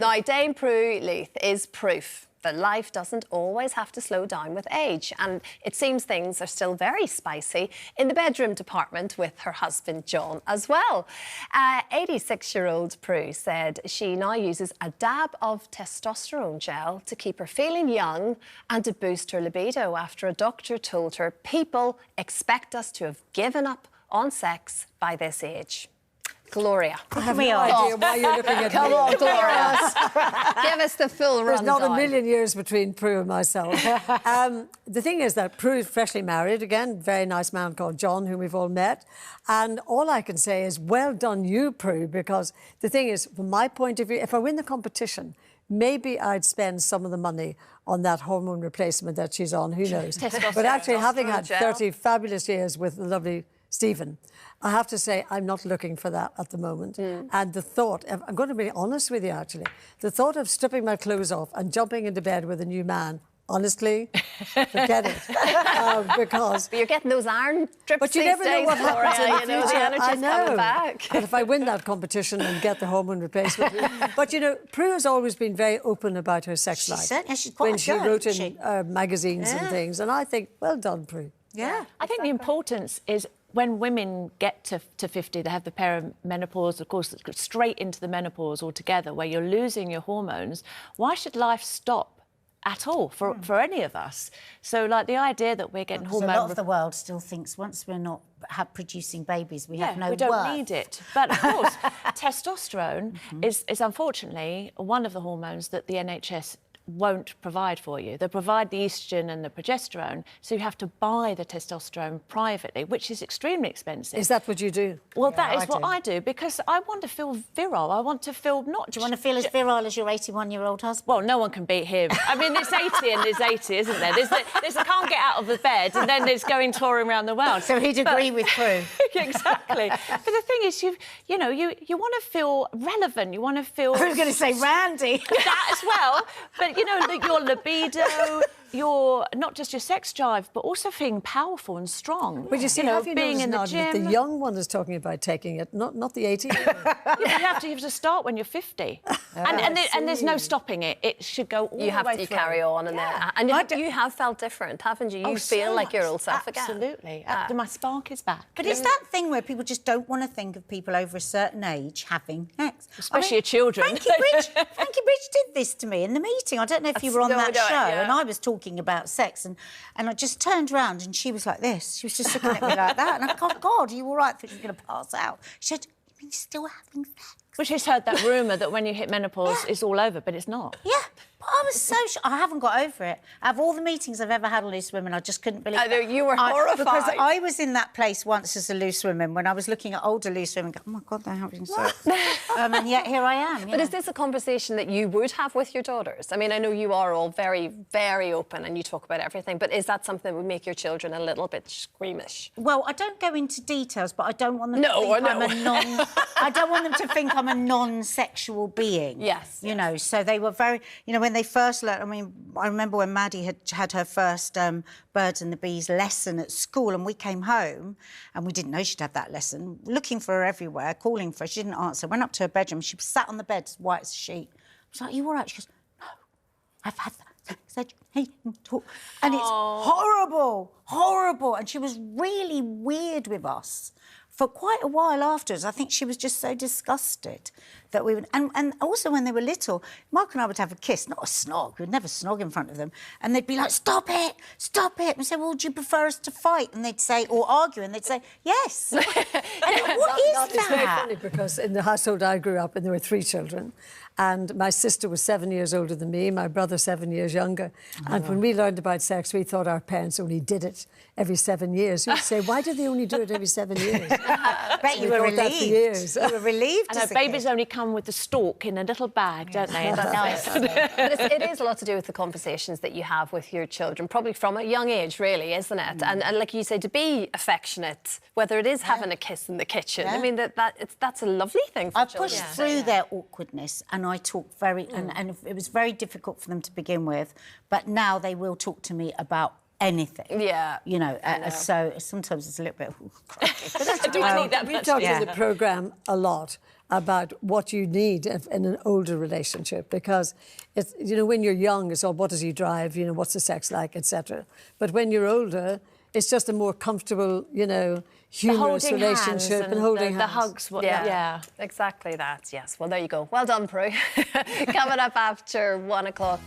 Now, Dame Prue Leith is proof that life doesn't always have to slow down with age. And it seems things are still very spicy in the bedroom department with her husband, John, as well. 86-year-old Prue said she now uses a dab of testosterone gel to keep her feeling young and to boost her libido after a doctor told her people expect us to have given up on sex by this age. Gloria. I have no idea why you're looking at me. Come on, Gloria. Give us the full rundown. There's not a million years between Prue and myself. The thing is that Prue is freshly married. Again, very nice man called John, whom we've all met. And all I can say is, well done you, Prue, because the thing is, from my point of view, if I win the competition, maybe I'd spend some of the money on that hormone replacement that she's on. Who knows? But actually, having had 30 fabulous years with the lovely Stephen, I have to say I'm not looking for that at the moment. And the thought, I'm going to be honest with you actually, the thought of stripping my clothes off and jumping into bed with a new man, honestly, forget it. Because... But you're getting those iron drips. But you never know what happens in the future. The energy's coming back. And if I win that competition and get the hormone replacement. But, you know, Prue has always been very open about her sex life. She's quite when she wrote in magazines and things. And I think, well done, Prue. Yeah. I think the importance is when women get to 50, they have the perimenopause, of course, straight into the menopause altogether, where you're losing your hormones. Why should life stop at all for any of us? So, like, the idea that we're getting hormone... A lot of the world still thinks once we're not producing babies, we have no we don't worth. need it. But, of course, testosterone is unfortunately one of the hormones that the NHS won't provide for you. They provide the oestrogen and the progesterone, so you have to buy the testosterone privately, which is extremely expensive. Is that what you do? Well, that is what I do, because I want to feel virile. I want to feel not... Do you want to feel as virile as your 81-year-old husband? Well, no one can beat him. I mean, there's 80 and there's 80, isn't there? There's a can't get out of the bed, and then there's going touring around the world. So he'd agree with Prue. Exactly. But the thing is, you want to feel relevant. You want to feel... I was going to say Randy. That as well. But, you know, your libido, your not just your sex drive, but also feeling powerful and strong. But you see, being in the gym. The young one is talking about taking it, not the 80. You have to start when you're 50, and there's no stopping it. It should go all the way through. You carry on, and you have felt different, haven't you? You feel like your old self again. Absolutely. My spark is back. But it's that thing where people just don't want to think of people over a certain age having sex, especially your children. Frankie Bridge did this to me in the meeting. I don't know if you were on that show, and I was talking about sex, and I just turned round and she was like this. She was just looking at me like that, and I thought, God, are you all right? I thought she was going to pass out. She said, "You mean still having sex?" Well, she's heard that rumour that when you hit menopause, it's all over, but it's not. Yeah, but I was so I haven't got over it. Out of all the meetings I've ever had on Loose Women, I just couldn't believe it. I know, you were horrified. Because I was in that place once as a Loose Woman when I was looking at older Loose Women going, oh, my God, they're having sex. And yet here I am. But is this a conversation that you would have with your daughters? I mean, I know you are all very, very open and you talk about everything, but is that something that would make your children a little bit squeamish? Well, I don't go into details, but I don't want them to think I'm a I don't want them to think I'm a non-sexual being. Yes. You know, so they were very... You know, when they first learned... I mean, I remember when Maddie had her first Birds and the Bees lesson at school, and we came home and we didn't know she'd have that lesson, looking for her everywhere, calling for her. She didn't answer. Went up to her bedroom. She sat on the bed as white as a sheet. I was like, are you all right? She goes, no, I've had that. Said, hey, talk. And it's horrible, horrible. And she was really weird with us for quite a while afterwards. I think she was just so disgusted that we would... And also when they were little, Mark and I would have a kiss, not a snog. We'd never snog in front of them. And they'd be like, stop it, stop it. And we'd say, well, do you prefer us to fight? And they'd say, or argue, and they'd say, yes. And what is that? It's very funny because in the household I grew up in, there were 3 children. And my sister was 7 years older than me, my brother 7 years younger. And when we learned about sex, we thought our parents only did it every 7 years. We'd say, why do they only do it every 7 years? I bet you were relieved. You were relieved. And babies only come with the stalk in a little bag, don't they? But it is a lot to do with the conversations that you have with your children, probably from a young age, really, isn't it? And like you say, to be affectionate, whether it is having a kiss in the kitchen, I mean, that's a lovely thing for children. I pushed through their awkwardness, and I talk very... And it was very difficult for them to begin with, but now they will talk to me about anything. Yeah. You know, so sometimes it's a little bit... Do I need that We much? talked in the programme a lot about what you need in an older relationship, because it's, you know, when you're young, it's all what does he drive, you know, what's the sex like, etc. But when you're older, it's just a more comfortable, you know, humorous relationship and holding the hands. hugs. Yeah. Exactly that, yes. Well, there you go. Well done, Prue. Coming up after 1 o'clock.